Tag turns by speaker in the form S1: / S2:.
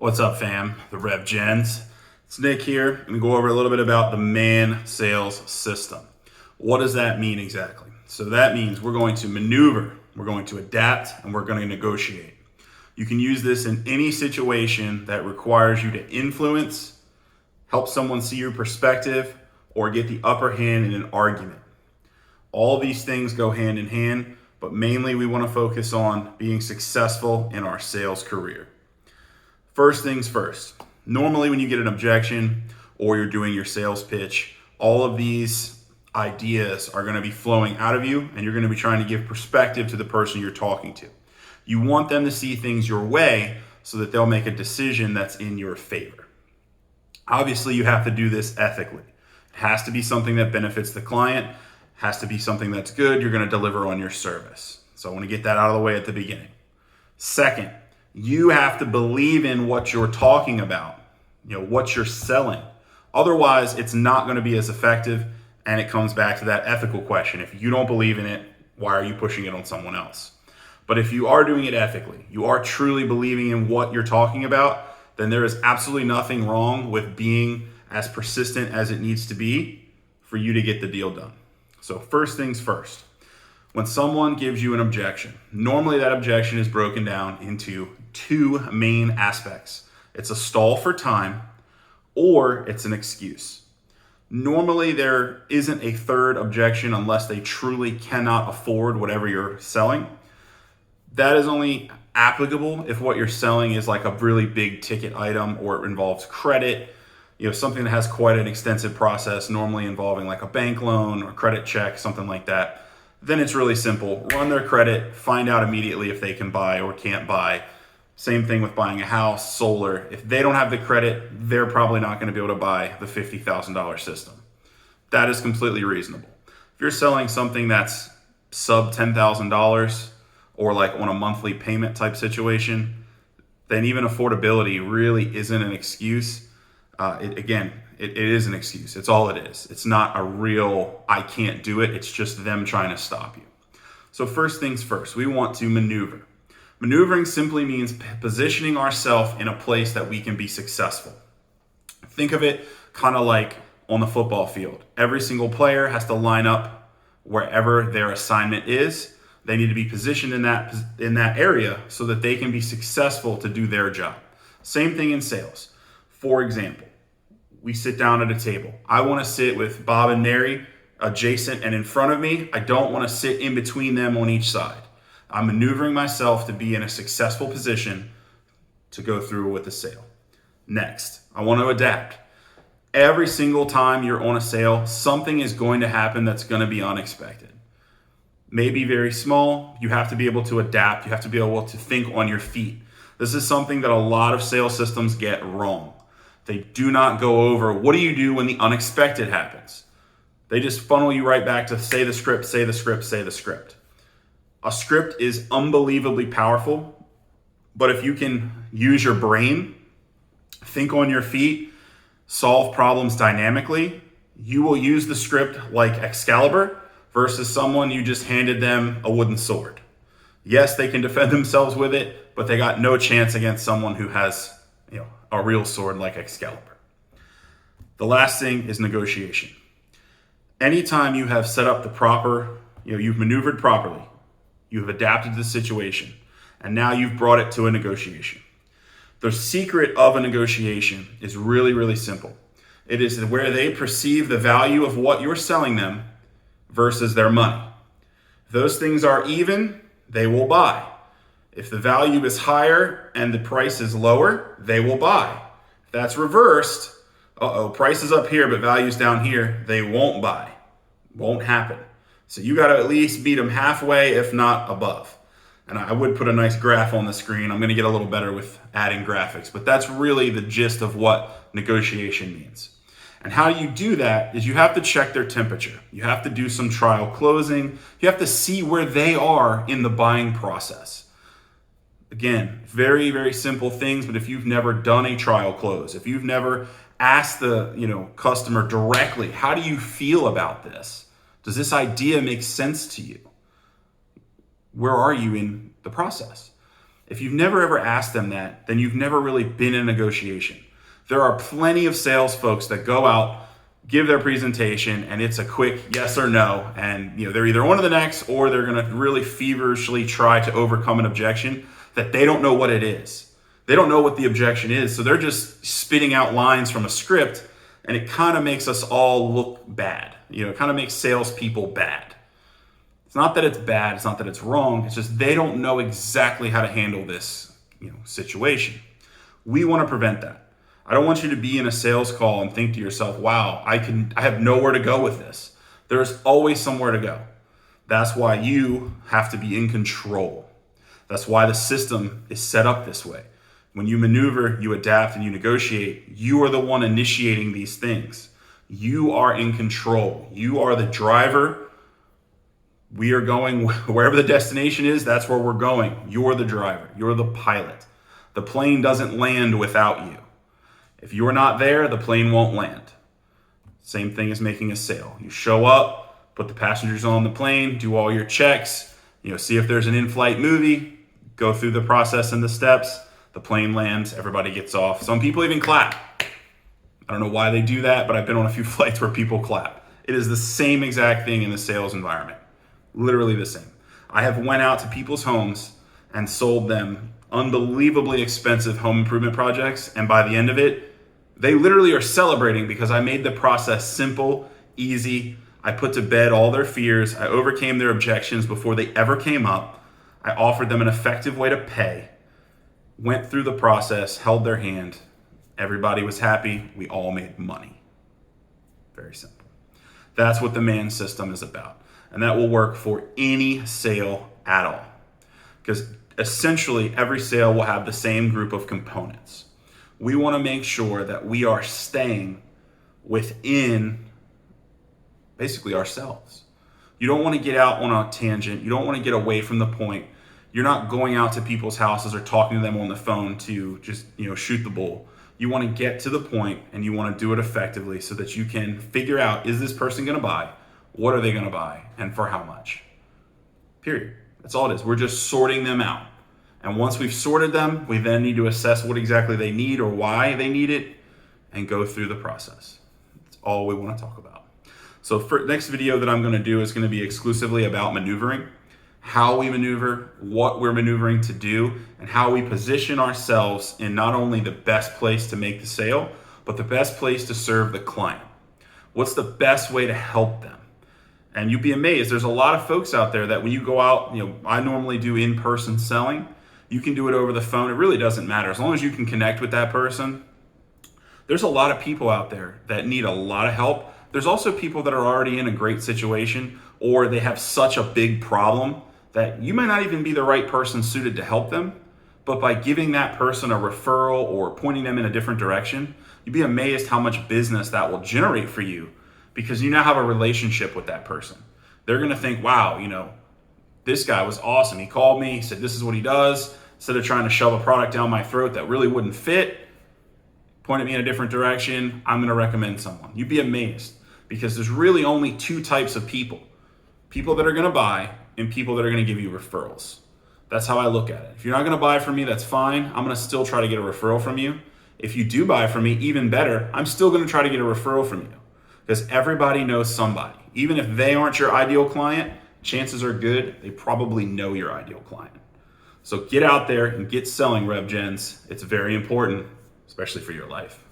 S1: What's up, fam? The Rev Gens. It's Nick here. I'm going to go over a little bit about the M.A.N sales system. What does that mean exactly? So that means we're going to maneuver, we're going to adapt, and we're going to negotiate. You can use this in any situation that requires you to influence, help someone see your perspective, or get the upper hand in an argument. All these things go hand in hand, but mainly we want to focus on being successful in our sales career. First things first, normally when you get an objection or you're doing your sales pitch, all of these ideas are going to be flowing out of you and you're going to be trying to give perspective to the person you're talking to. You want them to see things your way so that they'll make a decision that's in your favor. Obviously, you have to do this ethically. It has to be something that benefits the client, has to be something that's good, you're going to deliver on your service. So I want to get that out of the way at the beginning. Second, you have to believe in what you're talking about, what you're selling. Otherwise, it's not going to be as effective, and it comes back to that ethical question. If you don't believe in it, why are you pushing it on someone else? But if you are doing it ethically, you are truly believing in what you're talking about, then there is absolutely nothing wrong with being as persistent as it needs to be for you to get the deal done. So first things first. When someone gives you an objection, normally that objection is broken down into two main aspects. It's a stall for time or it's an excuse. Normally there isn't a third objection unless they truly cannot afford whatever you're selling. That is only applicable if what you're selling is like a really big ticket item or it involves credit, something that has quite an extensive process, normally involving like a bank loan or credit check, something like that. Then it's really simple. Run their credit, find out immediately if they can buy or can't buy. Same thing with buying a house, solar. If they don't have the credit, they're probably not going to be able to buy the $50,000 system. That is completely reasonable. If you're selling something that's sub $10,000 or like on a monthly payment type situation, then even affordability really isn't an excuse. It is an excuse. It's all it is. It's not a real, I can't do it. It's just them trying to stop you. So first things first, we want to maneuver. Maneuvering simply means positioning ourselves in a place that we can be successful. Think of it kind of like on the football field. Every single player has to line up wherever their assignment is. They need to be positioned in that area so that they can be successful to do their job. Same thing in sales. For example, we sit down at a table. I want to sit with Bob and Mary adjacent and in front of me. I don't want to sit in between them on each side. I'm maneuvering myself to be in a successful position to go through with the sale. Next, I want to adapt. Every single time you're on a sale, something is going to happen that's going to be unexpected. Maybe very small. You have to be able to adapt. You have to be able to think on your feet. This is something that a lot of sales systems get wrong. They do not go over what do you do when the unexpected happens. They just funnel you right back to say the script, say the script, say the script. A script is unbelievably powerful, but if you can use your brain, think on your feet, solve problems dynamically, you will use the script like Excalibur versus someone you just handed them a wooden sword. Yes, they can defend themselves with it, but they got no chance against someone who has, a real sword like Excalibur. The last thing is negotiation. Anytime you have set up the proper, you've maneuvered properly, you've adapted to the situation, and now you've brought it to a negotiation. The secret of a negotiation is really, really simple. It is where they perceive the value of what you're selling them versus their money. If those things are even, they will buy. If the value is higher and the price is lower, they will buy. If that's reversed, price is up here but value's down here, they won't buy. Won't happen. So you got to at least beat them halfway, if not above. And I would put a nice graph on the screen. I'm going to get a little better with adding graphics, but that's really the gist of what negotiation means. And how you do that is you have to check their temperature. You have to do some trial closing. You have to see where they are in the buying process. Again, very, very simple things, but if you've never done a trial close, if you've never asked the customer directly, how do you feel about this? Does this idea make sense to you? Where are you in the process? If you've never ever asked them that, then you've never really been in a negotiation. There are plenty of sales folks that go out, give their presentation, and it's a quick yes or no. And they're either on to the next, or they're going to really feverishly try to overcome an objection that they don't know what it is. They don't know what the objection is. So they're just spitting out lines from a script, and it kind of makes us all look bad. It kind of makes salespeople bad. It's not that it's bad. It's not that it's wrong. It's just they don't know exactly how to handle this situation. We want to prevent that. I don't want you to be in a sales call and think to yourself, wow, I have nowhere to go with this. There's always somewhere to go. That's why you have to be in control. That's why the system is set up this way. When you maneuver, you adapt, and you negotiate, you are the one initiating these things. You are in control. You are the driver. We are going wherever the destination is, that's where we're going. You're the driver. You're the pilot. The plane doesn't land without you. If you're not there, the plane won't land. Same thing as making a sale. You show up, put the passengers on the plane, do all your checks, see if there's an in-flight movie, go through the process and the steps, the plane lands, everybody gets off. Some people even clap. I don't know why they do that, but I've been on a few flights where people clap. It is the same exact thing in the sales environment. Literally the same. I have went out to people's homes and sold them unbelievably expensive home improvement projects, and by the end of it, they literally are celebrating because I made the process simple, easy. I put to bed all their fears. I overcame their objections before they ever came up. I offered them an effective way to pay, went through the process, held their hand. Everybody was happy. We all made money. Very simple. That's what the M.A.N system is about. And that will work for any sale at all. Because essentially every sale will have the same group of components. We want to make sure that we are staying within basically ourselves. You don't want to get out on a tangent. You don't want to get away from the point. You're not going out to people's houses or talking to them on the phone to just, shoot the bull. You want to get to the point, and you want to do it effectively so that you can figure out, is this person going to buy? What are they going to buy? And for how much? Period. That's all it is. We're just sorting them out. And once we've sorted them, we then need to assess what exactly they need or why they need it and go through the process. That's all we want to talk about. So for next video that I'm going to do is going to be exclusively about maneuvering, how we maneuver, what we're maneuvering to do, and how we position ourselves in not only the best place to make the sale, but the best place to serve the client. What's the best way to help them? And you'd be amazed. There's a lot of folks out there that when you go out, I normally do in-person selling. You can do it over the phone. It really doesn't matter. As long as you can connect with that person. There's a lot of people out there that need a lot of help. There's also people that are already in a great situation, or they have such a big problem that you might not even be the right person suited to help them. But by giving that person a referral or pointing them in a different direction, you'd be amazed how much business that will generate for you, because you now have a relationship with that person. They're going to think, wow, this guy was awesome. He called me, he said, this is what he does. Instead of trying to shove a product down my throat that really wouldn't fit, pointed me in a different direction, I'm going to recommend someone. You'd be amazed, because there's really only two types of people. People that are going to buy and people that are going to give you referrals. That's how I look at it. If you're not going to buy from me, that's fine. I'm going to still try to get a referral from you. If you do buy from me, even better, I'm still going to try to get a referral from you, because everybody knows somebody. Even if they aren't your ideal client, chances are good they probably know your ideal client. So get out there and get selling, Rev Gens. It's very important, especially for your life.